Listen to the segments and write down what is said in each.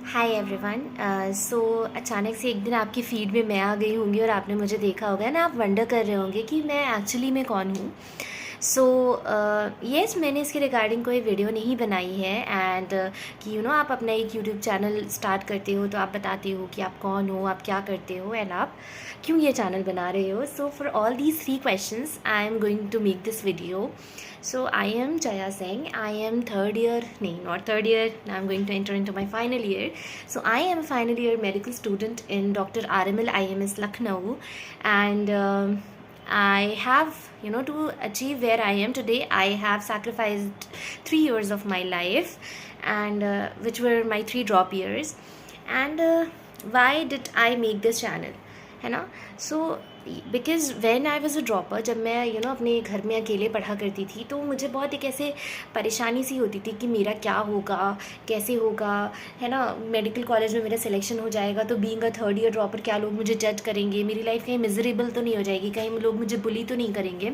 Hi everyone. सो अचानक से एक दिन आपकी फीड में मैं आ गई होंगी और आपने मुझे देखा होगा ना, आप वंडर कर रहे होंगे कि मैं एक्चुअली में कौन हूँ। सो येस, मैंने इसके रिगार्डिंग कोई वीडियो नहीं बनाई है एंड कि आप अपना एक यूट्यूब चैनल स्टार्ट करते हो तो आप बताते हो कि आप कौन हो, आप क्या करते हो एंड आप क्यों ये चैनल बना रहे हो। So for all these 3 questions I am going to make this video. So I am Jaya Singh. I am third year, no, not third year. Now I'm going to enter into my final year. So I am a final year medical student in Dr. RML IMS Lucknow, and I have, to achieve where I am today, I have sacrificed 3 years of my life, and which were my 3 drop years. And why did I make this channel? है ना। So because when I was a dropper, जब मैं अपने घर में अकेले पढ़ा करती थी तो मुझे बहुत एक ऐसे परेशानी सी होती थी कि मेरा क्या होगा, कैसे होगा, है ना। मेडिकल कॉलेज में मेरा सिलेक्शन हो जाएगा तो being a third year dropper क्या लोग मुझे जज करेंगे, मेरी लाइफ कहीं मिजरेबल तो नहीं हो जाएगी, कहीं लोग मुझे बुली तो नहीं करेंगे।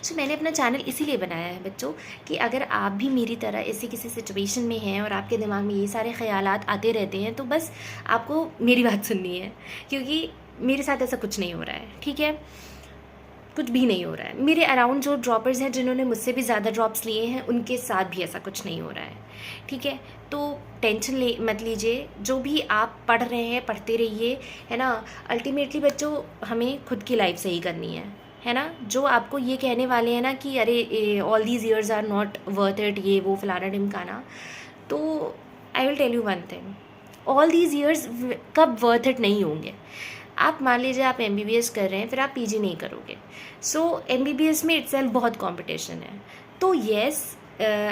सो मैंने अपना चैनल इसीलिए बनाया है बच्चों, कि अगर आप भी मेरी तरह ऐसे किसी सिचुएशन में हैं और आपके दिमाग में ये सारे ख्यालात आते रहते हैं तो बस आपको मेरी बात सुननी है, क्योंकि मेरे साथ ऐसा कुछ नहीं हो रहा है। ठीक है, कुछ भी नहीं हो रहा है। मेरे अराउंड जो ड्रॉपर्स हैं जिन्होंने मुझसे भी ज़्यादा ड्रॉप्स लिए हैं उनके साथ भी ऐसा कुछ नहीं हो रहा है। ठीक है, तो टेंशन ले मत लीजिए। जो भी आप पढ़ रहे हैं पढ़ते रहिए, है ना। अल्टीमेटली बच्चों हमें खुद की लाइफ सही करनी है ना। जो आपको ये कहने वाले हैं ना कि अरे all these years are not worth it, ये वो फलाना ढिमकाना, तो I will tell you one thing, all these years कब वर्थ इट नहीं होंगे। आप मान लीजिए आप MBBS कर रहे हैं, फिर आप PG नहीं करोगे। सो MBBS में इटसेल्फ बहुत कंपटीशन है। तो येस,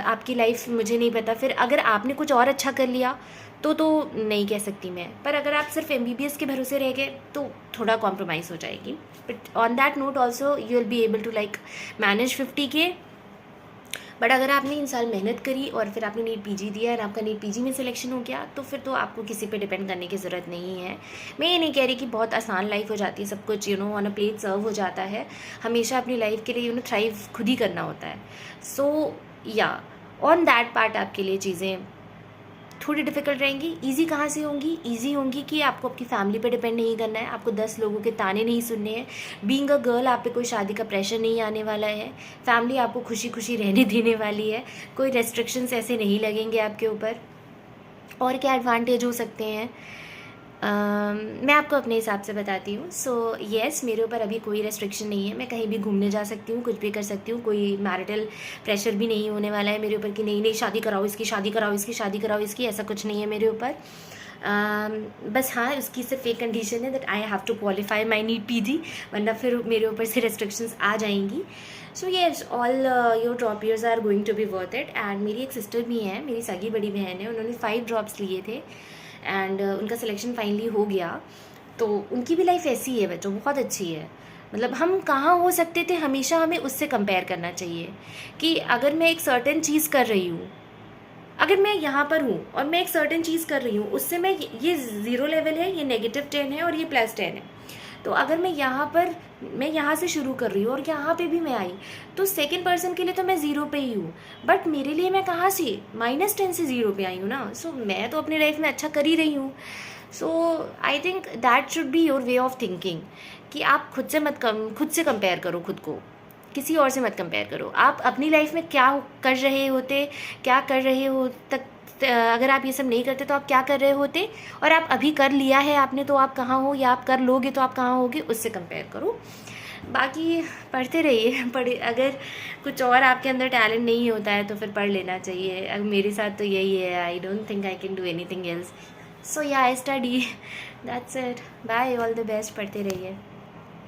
आपकी लाइफ मुझे नहीं पता, फिर अगर आपने कुछ और अच्छा कर लिया तो नहीं कह सकती मैं, पर अगर आप सिर्फ MBBS के भरोसे रह गए तो थोड़ा कॉम्प्रोमाइज़ हो जाएगी। But on that note also you will be able to like manage 50K। बट अगर आपने इन साल मेहनत करी और फिर आपने नीट PG दिया और आपका नीट PG में सिलेक्शन हो गया तो फिर तो आपको किसी पे डिपेंड करने की ज़रूरत नहीं है। मैं ये नहीं कह रही कि बहुत आसान लाइफ हो जाती है, सब कुछ ऑन अ प्लेट सर्व हो जाता है। हमेशा अपनी लाइफ के लिए थ्राइव खुद ही करना होता है। सो या ऑन दैट पार्ट आपके लिए चीज़ें थोड़ी डिफ़िकल्ट रहेंगी। ईजी कहाँ से होंगी? ईजी होंगी कि आपको अपनी फैमिली पे डिपेंड नहीं करना है, आपको 10 लोगों के ताने नहीं सुनने हैं। बीइंग अ गर्ल आप पे कोई शादी का प्रेशर नहीं आने वाला है, फैमिली आपको खुशी खुशी रहने देने वाली है, कोई रेस्ट्रिक्शंस ऐसे नहीं लगेंगे आपके ऊपर। और क्या एडवांटेज हो सकते हैं, मैं आपको अपने हिसाब से बताती हूँ। सो येस, मेरे ऊपर अभी कोई रेस्ट्रिक्शन नहीं है, मैं कहीं भी घूमने जा सकती हूँ, कुछ भी कर सकती हूँ, कोई मैरिटल प्रेशर भी नहीं होने वाला है मेरे ऊपर कि नहीं नहीं शादी कराओ इसकी, शादी कराओ इसकी, शादी कराओ इसकी, ऐसा कुछ नहीं है मेरे ऊपर। बस हाँ, उसकी सिर्फ एक कंडीशन है that I have to qualify my NEET PG, वरना फिर मेरे ऊपर से रेस्ट्रिक्शंस आ जाएंगी। So yes, all your drop years are going to be worth it. And मेरी एक सिस्टर भी है, मेरी सगी बड़ी बहन है, उन्होंने 5 ड्रॉप्स लिए थे एंड उनका सिलेक्शन फाइनली हो गया। तो उनकी भी लाइफ ऐसी है बच्चों, बहुत अच्छी है। मतलब हम कहाँ हो सकते थे, हमेशा हमें उससे कंपेयर करना चाहिए कि अगर मैं एक सर्टेन चीज़ कर रही हूँ, अगर मैं यहाँ पर हूँ और मैं एक सर्टेन चीज़ कर रही हूँ, उससे मैं ये 0 लेवल है, ये -10 है और ये +10 है। तो अगर मैं यहाँ से शुरू कर रही हूँ और यहाँ पे भी मैं आई, तो सेकंड पर्सन के लिए तो मैं 0 पे ही हूँ, बट मेरे लिए मैं कहाँ से -10 से 0 पे आई हूँ ना। सो मैं तो अपनी लाइफ में अच्छा कर ही रही हूँ। So I think that should be your way of thinking, कि आप खुद से कंपेयर करो, खुद को किसी और से मत कंपेयर करो। आप अपनी लाइफ में क्या कर रहे होते, क्या कर रहे हो तक, अगर आप ये सब नहीं करते तो आप क्या कर रहे होते, और आप अभी कर लिया है आपने तो आप कहाँ हो, या आप कर लोगे तो आप कहाँ होगे, उससे कंपेयर करो। बाकी पढ़ते रहिए। अगर कुछ और आपके अंदर टैलेंट नहीं होता है तो फिर पढ़ लेना चाहिए। अब मेरे साथ तो यही है, I don't think I can do anything else. So yeah, I study, that's it. Bye, all the best, पढ़ते रहिए।